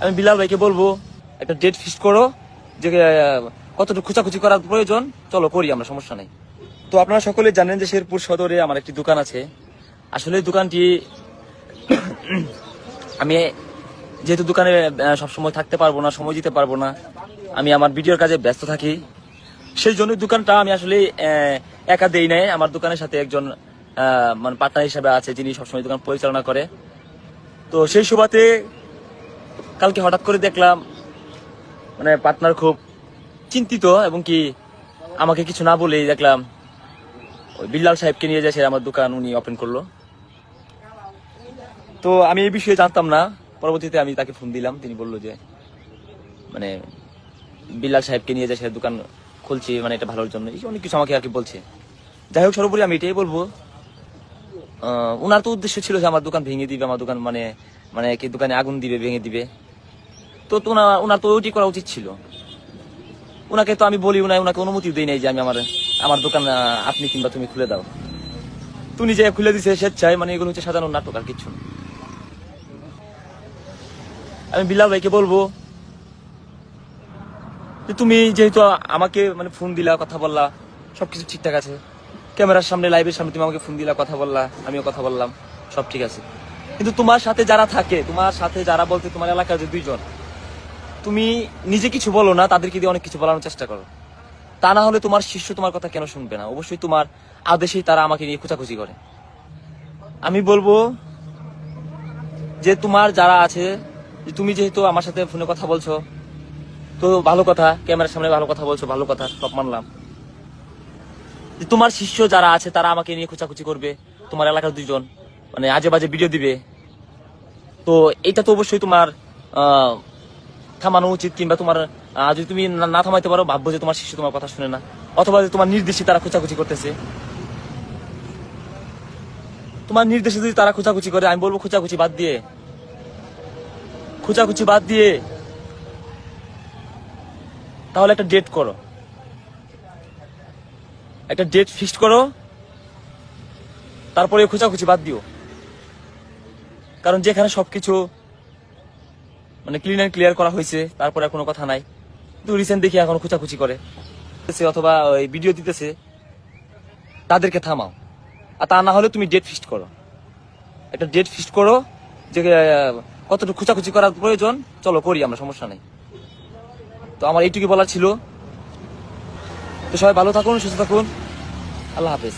আমি বিলাল ভাইকে বলবো একটা ডেট ফিক্স করো, যে কতটুকু খুচাখুচি করার প্রয়োজন চলো করি, আমরা সমস্যা নেই। তো আপনারা সকলে জানেন যে শেরপুর সদরে আমার একটি দোকান আছে। আসলে দোকানটি আমি যেহেতু দোকানে সবসময় থাকতে পারবো না, সময় দিতে পারবো না, আমি আমার ভিডিওর কাজে ব্যস্ত থাকি, সেই জন্য দোকানটা আমি আসলে একা দেই নাই। আমার দোকানের সাথে একজন মানে পার্টনার হিসাবে আছে, যিনি সবসময় দোকান পরিচালনা করে। তো সেই সুবাদে কালকে হঠাৎ করে দেখলাম মানে পার্টনার খুব চিন্তিত, এবং কি আমাকে কিছু না বলেই দেখলাম ওই বিল্লাল সাহেবকে নিয়ে যায় আমার দোকান উনি ওপেন করলো। তো আমি এই বিষয়ে জানতাম না, পরবর্তীতে আমি তাকে ফোন দিলাম, তিনি বললো যে মানে বিল্লাল সাহেবকে নিয়ে যায় দোকান খুলছি, মানে এটা ভালোর জন্য, অনেক কিছু আমাকে আর কি বলছে। যাই হোক, সর্বোপরি আমি এটাই বলবো, ওনার তো উদ্দেশ্য ছিল যে আমার দোকান ভেঙে দিবে, আমার দোকান মানে মানে কি দোকানে আগুন দিবে, ভেঙে দিবে। তো ওনার তো ওইটি করা উচিত ছিল। ওনাকে তো আমি বলি, ওনাকে অনুমতি দেই নাই যে আমি আমার দোকান আপনি কিংবা তুমি খুলে দাও। তুমি যে খুলে দিছে স্বেচ্ছায়, মানে এগুলো হচ্ছে সাধারণ নাটক আর কিছু না। আমি বিলাল ভাইকে বলবো যে তুমি যেহেতু আমাকে মানে ফোন দিলা, কথা বললা, সবকিছু ঠিকঠাক আছে, ক্যামেরার সামনে লাইভের সামনে তুমি আমাকে ফোন দিলা, কথা বললা, আমিও কথা বললাম, সব ঠিক আছে। কিন্তু তোমার সাথে যারা থাকে, তোমার সাথে যারা বলতে তোমার এলাকার যে দুইজন, তুমি নিজে কিছু বলো না, তাদেরকে দিয়ে অনেক কিছু বলানোর চেষ্টা করো। তা না হলে তোমার শিষ্য তোমার কথা কেন শুনবে না? অবশ্যই তোমার আদেশেই তারা আমাকে নিয়ে খোঁচাখুচি করে। আমি বলবো যে তোমার যারা আছে, যে তুমি যেহেতু আমার সাথে ফোনে কথা বলছো, তো ভালো কথা, ক্যামেরার সামনে ভালো কথা বলছো, ভালো কথা, সব মানলাম। যে তোমার শিষ্য যারা আছে তারা আমাকে নিয়ে খোঁচাখুচি করবে, তোমার এলাকার দুইজন মানে আজে বাজে ভিডিও দিবে, তো এটা তো অবশ্যই তোমার থামানো উচিত। কিংবা তোমার যদি তুমি না থামাইতে পারো, ভাববো যে তোমার শিষ্য তোমার কথা শুনে না, অথবা যে তোমার নির্দেশে তারা খোঁচাখুচি করতেছে। তোমার নির্দেশে যদি তারা খোঁচাখুচি করে, আমি বলবো খোঁচাখুচি বাদ দিয়ে তাহলে একটা ডেট করো, একটা ডেট ফিক্সড করো, তারপরে খোঁচাখুচি বাদ দিও। কারণ যেখানে সবকিছু মানে ক্লিন অ্যান্ড ক্লিয়ার করা হয়েছে, তারপরে কোনো কথা নাই, কিন্তু রিসেন্ট দেখি এখন খোঁচাখুচি করে অথবা ওই ভিডিও দিতেছে, তাদেরকে থামাও। আর তা না হলে তুমি ডেট ফিক্সড করো, একটা ডেট ফিক্সড করো, যে কতটুকু খোঁচাখুচি করার প্রয়োজন চলো করি, আমরা সমস্যা নেই। তো আমার এইটুকু বলার ছিল। তো সবাই ভালো থাকুন, সুস্থ থাকুন, আল্লাহ হাফেজ।